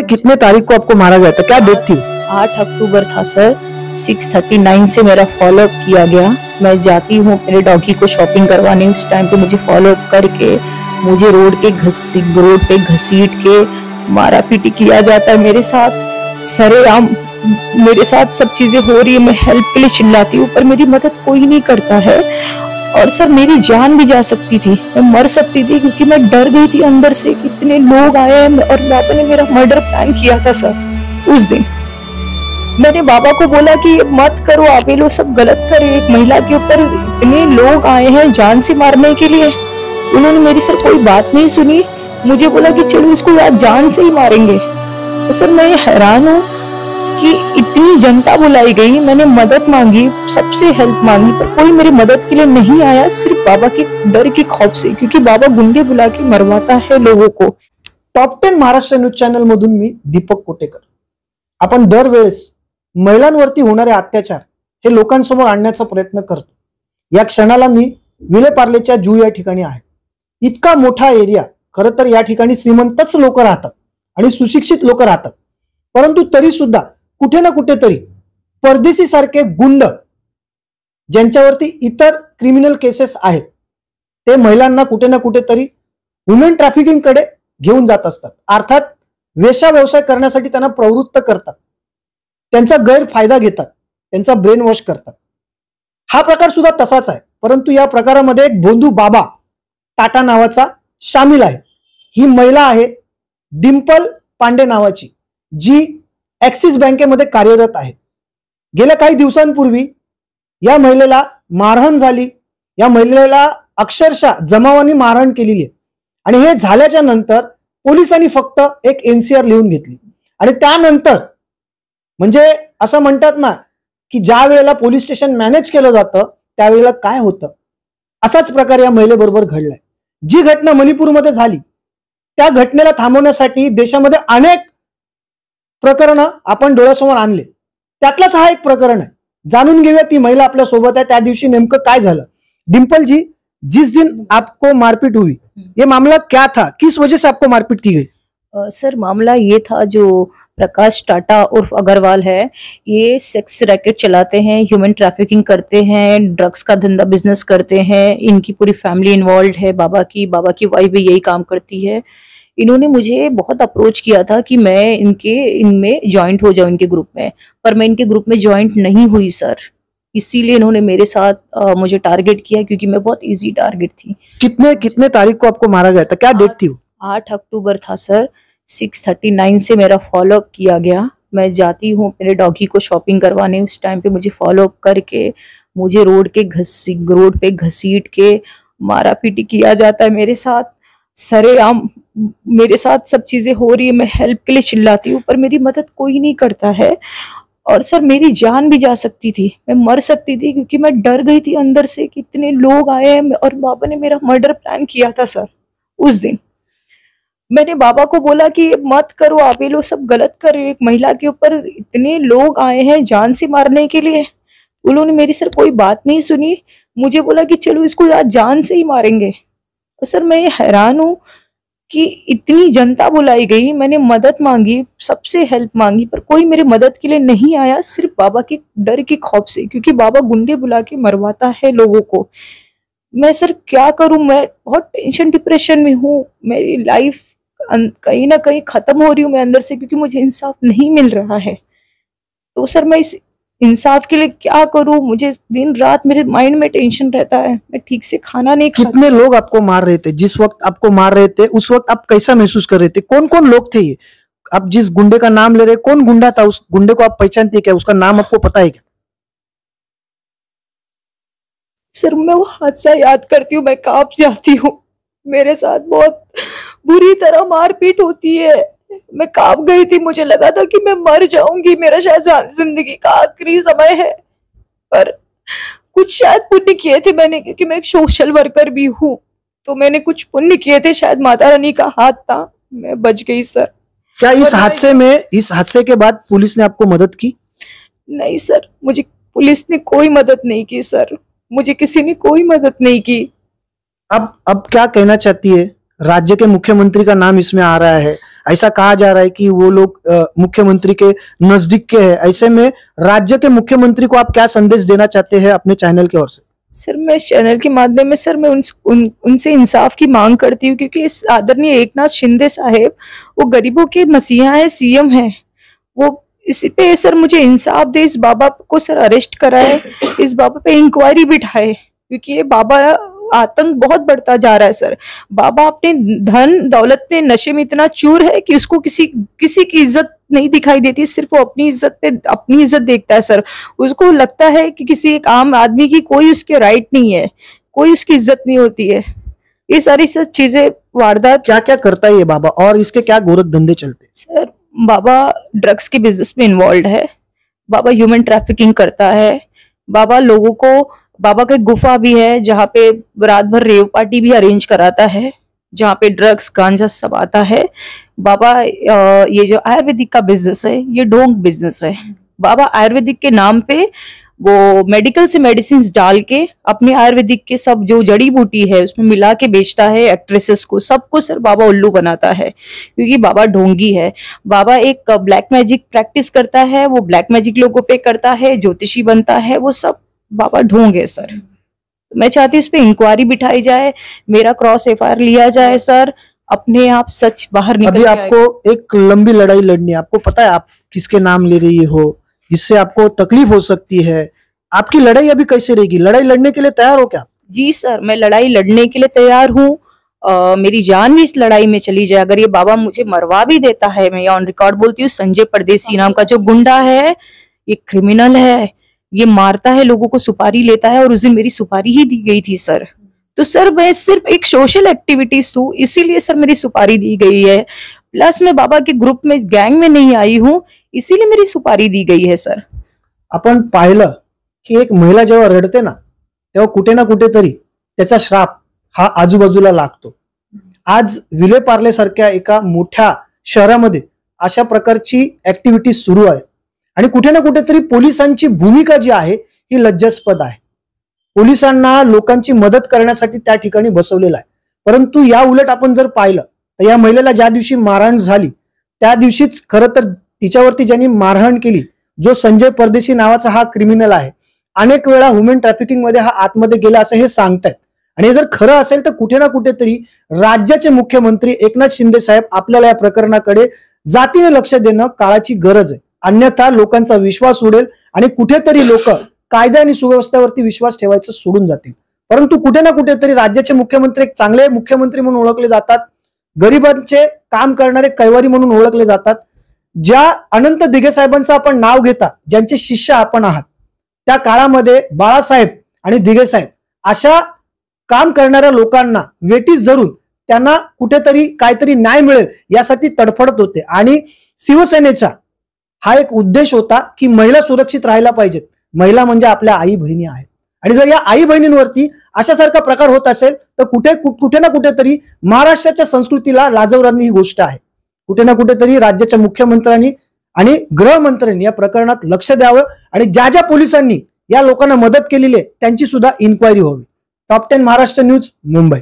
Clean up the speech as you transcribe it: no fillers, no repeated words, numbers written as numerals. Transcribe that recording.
कितने तारीख को आपको मारा गया था, क्या डेट थी? 8 अक्टूबर था सर। 6:39 से मेरा फॉलोअप किया गया। मैं जाती हूँ मेरे डॉगी को शॉपिंग करवाने, उस टाइम पे मुझे फॉलोअप करके मुझे रोड पे घसीट के मारा पीटी किया जाता है मेरे साथ सरेआम। मेरे साथ सब चीजें हो रही है, मैं हेल्प के लिए चिल्लाती हूँ पर मेरी मदद कोई नहीं करता है। और सर मेरी जान भी जा सकती थी, मैं मर सकती थी क्योंकि मैं डर गई थी अंदर से। कितने लोग आए हैं और बाबा ने मेरा मर्डर प्लान किया था सर। उस दिन मैंने बाबा को बोला कि मत करो आप, ये लोग सब गलत करे, एक महिला के ऊपर इतने लोग आए हैं जान से मारने के लिए। उन्होंने मेरी सर कोई बात नहीं सुनी, मुझे बोला कि चलो इसको यार जान से ही मारेंगे। तो सर मैं हैरान हूँ कि इतनी जनता बुलाई गई, मैंने मदद मांगी, सबसे हेल्प मांगी पर कोई मेरी मदद के लिए नहीं आया, सिर्फ बाबा के डर के खौफ से, क्योंकि बाबा गुंडे बुला के मरवाता है लोगों को। टॉप 10 महाराष्ट्र न्यूज चॅनल मधून मी दीपक कोटेकर। आपण दरवेळेस महिलांवरती होणारे अत्याचार हे लोकांसमोर आणण्याचा प्रयत्न करतो। या क्षणाला मी विलेपार्लेच्या जू या ठिकाणी आहे। इतका मोठा एरिया, खरं तर या ठिकाणी श्रीमंतच लोक राहतात आणि सुशिक्षित लोक राहतात, परंतु तरी सुद्धा कुठे ना कुठेतरी परदेशी सारखे गुंड ज्यांच्यावरती इतर क्रिमिनल केसेस आहेत ते महिलांना कुठे ना कुठेतरी वुमेन ट्रॅफिकिंग कडे घेऊन जात असतात। अर्थात वेश्या व्यवसाय करण्यासाठी त्यांना प्रवृत्त करतात, त्यांचा गैरफायदा घेतात, त्यांचा ब्रेन वॉश करतात। हा प्रकार सुद्धा तसाच आहे, परंतु या प्रकारामध्ये एक भोंदू बाबा टाटा नावाचा शामिल आहे। ही महिला आहे डिंपल पांडे नावाची, जी ऍक्सिस बँकेमध्ये कार्यरत आहे। गेल्या काही दिवसांपूर्वी या महिलेला मारहाण झाली, या महिलेला अक्षरशः जमावाने मारहाण केलेली आहे आणि हे झाल्याच्या नंतर पोलिसांनी फक्त एक एनसीआर लिहून घेतली आणि त्यानंतर म्हणजे असं म्हणतात ना की ज्या वेळेला पोलीस स्टेशन मॅनेज केलं जातं त्यावेळेला काय होतं, असाच प्रकार या महिलेबरोबर घडलाय। जी घटना मणिपूरमध्ये झाली त्या घटनेला थांबवण्यासाठी देशामध्ये अनेक प्रकरण आपण डोळ्यासमोर आणले, त्यातलाच हा एक प्रकरण आहे। जाणून घेऊया ती महिला आपल्या सोबत आहे, त्या दिवशी नेमकं काय झालं। डिंपल जी, जिस दिन आपको मारपीट हुई, ये मामला क्या था, किस वजह से आपको मारपीट की गई? सर मामला ये था, जो प्रकाश टाटा उर्फ अग्रवाल है, ये सेक्स रैकेट चलाते हैं, ह्यूमन ट्रैफिकिंग करते हैं, ड्रग्स का धंधा बिजनेस करते हैं। इनकी पूरी फैमिली इन्वॉल्व है, बाबा की वाइफ भी यही काम करती है। इन्होंने मुझे बहुत अप्रोच किया था कि मैं इनमें ज्वाइंट हो जाऊं इनके ग्रुप में, पर मैं इनके ग्रुप में ज्वाइंट नहीं हुई सर। इसीलिए इन्होंने मेरे साथ मुझे टारगेट किया, क्योंकि मैं बहुत इजी टारगेट थी। कितने तारीख को आपको मारा गया था, क्या डेट थी? 8 अक्टूबर था सर। 6:39 से मेरा फॉलोअप किया गया। मैं जाती हूँ मेरे डॉगी को शॉपिंग करवाने, उस टाइम पे मुझे फॉलोअप करके मुझे रोड पे घसीट के मारा पीटी किया जाता है मेरे साथ सरेआम। मेरे साथ सब चीजें हो रही है, मैं हेल्प के लिए चिल्लाती हूँ पर मेरी मदद कोई नहीं करता है। और सर मेरी जान भी जा सकती थी, मैं मर सकती थी क्योंकि मैं डर गई थी अंदर से। कितने लोग आए हैं और बाबा ने मेरा मर्डर प्लान किया था सर। उस दिन मैंने बाबा को बोला कि मत करो आप, ये लोग सब गलत कर रहे हो, एक महिला के ऊपर इतने लोग आए हैं जान से मारने के लिए। उन्होंने मेरी सर कोई बात नहीं सुनी, मुझे बोला कि चलो इसको यार जान से ही मारेंगे। तो सर मैं हैरान हूँ कि इतनी जनता बुलाई गई, मैंने मदद मांगी, सबसे हेल्प मांगी, पर कोई मेरी मदद के लिए नहीं आया, सिर्फ बाबा के डर के खौफ से, क्योंकि बाबा गुंडे बुला के मरवाता है लोगों को। मैं सर क्या करूं, मैं बहुत टेंशन डिप्रेशन में हूँ, मेरी लाइफ कहीं ना कहीं खत्म हो रही हूँ मैं अंदर से, क्योंकि मुझे इंसाफ नहीं मिल रहा है। तो सर मैं इस इंसाफ के लिए क्या करूं, मुझे दिन रात मेरे माइंड में टेंशन रहता है, मैं ठीक से खाना नहीं खाती। कितने लोग आपको मार रहे थे? जिस वक्त आपको मार रहे थे उस वक्त आप कैसा महसूस कर रहे थे? कौन कौन लोग थे ये? आप जिस गुंडे का नाम ले रहे, कौन गुंडा था? उस गुंडे को आप पहचानते क्या? उसका नाम आपको पता है क्या? सर मैं वो हादसा याद करती हूँ, मैं कांप जाती हूँ। मेरे साथ बहुत बुरी तरह मारपीट होती है, मैं कांप गई थी, मुझे लगा था कि मैं मर जाऊंगी, मेरा शायद जिंदगी का आखिरी समय है। पर कुछ शायद पुण्य किए थे मैंने, क्योंकि मैं एक सोशल वर्कर भी हूँ, तो मैंने कुछ पुण्य किए थे, शायद माता रानी का हाथ था, मैं बच गई सर। क्या इस हादसे के बाद पुलिस ने आपको मदद की? नहीं सर, मुझे पुलिस ने कोई मदद नहीं की सर, मुझे किसी ने कोई मदद नहीं की। अब क्या कहना चाहती है? राज्य के मुख्यमंत्री का नाम इसमें आ रहा है, ऐसा कहा जा रहा है कि वो लोग मुख्यमंत्री के नजदीक के हैं। ऐसे में राज्य के मुख्यमंत्री को आप क्या संदेश देना चाहते हैं अपने चैनल की ओर से? सर मैं इस चैनल के माध्यम में सर मैं उनसे इंसाफ की मांग करती हूँ, क्योंकि इस आदरणीय एकनाथ शिंदे साहेब वो गरीबों के मसीहा है, सीएम है। वो इसी पे सर मुझे इंसाफ दे, इस बाबा को सर अरेस्ट कराए, इस बाबा पे इंक्वायरी बिठाए, क्योंकि ये बाबा आतंक बहुत बढ़ता जा रहा है सर। बाबा अपने धन दौलत में नशे में इतना चूर है कि उसको किसी की इज्जत नहीं दिखाई देती, सिर्फ वो अपनी इज्जत देखता है सर। उसको लगता है कि किसी एक आम आदमी की कोई उसके राइट नहीं है, कोई उसकी इज्जत नहीं होती है। ये सारी सब चीजें वारदात। क्या क्या करता है ये बाबा और इसके क्या गोरख धंधे चलते हैं? सर बाबा ड्रग्स के बिजनेस में इन्वॉल्व है, बाबा ह्यूमन ट्रैफिकिंग करता है, बाबा लोगों को, बाबा का गुफा भी है जहाँ पे रात भर रेव पार्टी भी अरेंज कराता है, जहाँ पे ड्रग्स गांजा सब आता है। बाबा ये जो आयुर्वेदिक का बिजनेस है ये ढोंग बिजनेस है। बाबा आयुर्वेदिक के नाम पे वो मेडिकल से मेडिसिन डाल के अपने आयुर्वेदिक के सब जो जड़ी बूटी है उसमें मिला के बेचता है एक्ट्रेसेस को, सबको सर बाबा उल्लू बनाता है, क्योंकि बाबा ढोंगी है। बाबा एक ब्लैक मैजिक प्रैक्टिस करता है, वो ब्लैक मैजिक लोगों पे करता है, ज्योतिषी बनता है, वो सब बाबा ढोंग है सर। मैं चाहती हूँ इस पे इंक्वायरी बिठाई जाए, मेरा क्रॉस एफआईआर लिया जाए सर, अपने आप सच बाहर निकल अभी आपको एक लंबी लड़ाई लड़नी है, आपको पता है आप किसके नाम ले रही हो, इससे आपको तकलीफ हो सकती है। आपकी लड़ाई अभी कैसे रहेगी? लड़ाई लड़ने के लिए तैयार हो क्या? जी सर मैं लड़ाई लड़ने के लिए तैयार हूँ। मेरी जान भी इस लड़ाई में चली जाए, अगर ये बाबा मुझे मरवा भी देता है, मैं ऑन रिकॉर्ड बोलती हूँ, संजय परदेसी नाम का जो गुंडा है ये क्रिमिनल है, ये मारता है लोगों को, सुपारी लेता है, और उस दिन मेरी सुपारी ही दी गई थी सर। तो सर मैं सिर्फ एक सोशल एक्टिविटीज हूँ, इसीलिए सर मेरी सुपारी दी गई है। प्लस मैं बाबा के ग्रुप में गैंग में नहीं आई हूँ, इसीलिए मेरी सुपारी दी गई है सर। आपण पाहिलं की एक महिला जेव्हा रडते ना तेव्हा कुठे ना कुठेतरी त्याचा श्राप हा आजूबाजूला लागतो। आज विले पार्ले सारख्या एका मोठ्या शहरामध्ये अशा प्रकारची ऍक्टिव्हिटी सुरू आहे आणि कुठे ना कुठेतरी पोलिसांची भूमिका जी आहे ही लज्जास्पद आहे। पोलिसांना लोकांची मदत करण्यासाठी त्या ठिकाणी बसवलेलं आहे, परंतु या उलट आपण जर पाहिलं तर या महिलेला ज्या दिवशी मारहाण झाली त्या दिवशीच खरं तर तिच्यावरती ज्यांनी मारहाण केली जो संजय परदेशी नावाचा हा क्रिमिनल आहे, अनेक वेळा ह्युमन ट्रॅफिकिंग मध्ये हा आतमध्ये गेला असं हे सांगतायत। आणि जर खरं असेल तर कुठे ना कुठेतरी राज्याचे मुख्यमंत्री एकनाथ शिंदे साहेब आपल्याला या प्रकरणाकडे जातीने लक्ष देणं काळाची गरज आहे, अन्यथा लोकांचा विश्वास उडेल आणि कुठेतरी लोक कायदा आणि सुव्यवस्थेवरती विश्वास ठेवायचं सोडून जातील। परंतु कुठे ना कुठेतरी राज्याचे मुख्यमंत्री एक चांगले मुख्यमंत्री म्हणून ओळखले जातात, गरिबांचे काम करणारे कैवारी म्हणून ओळखले जातात। ज्या अनंत दिघे साहेबांचं आपण नाव घेता, ज्यांचे शिष्य आपण आहात, त्या काळामध्ये बाळासाहेब आणि दिघे साहेब अशा काम करणाऱ्या लोकांना वेटीस धरून त्यांना कुठेतरी काहीतरी न्याय मिळेल यासाठी तडफडत होते। आणि शिवसेनेचा हा एक उद्देश होता की महिला सुरक्षित राहायला पाहिजेत, महिला म्हणजे आपल्या आई बहिणी आहेत। आणि जर या आई बहिणींवरती अशासारखा प्रकार होत असेल तर कुठे ना कुठेतरी महाराष्ट्राच्या संस्कृतीला लाजवणारी ही गोष्ट आहे। कुठे ना कुठेतरी राज्याच्या मुख्यमंत्र्यांनी आणि गृहमंत्र्यांनी या प्रकरणात लक्ष द्यावं आणि ज्या ज्या पोलिसांनी या लोकांना मदत केलेली आहे त्यांची सुद्धा इन्क्वायरी व्हावी। Top 10 Maharashtra news, Mumbai.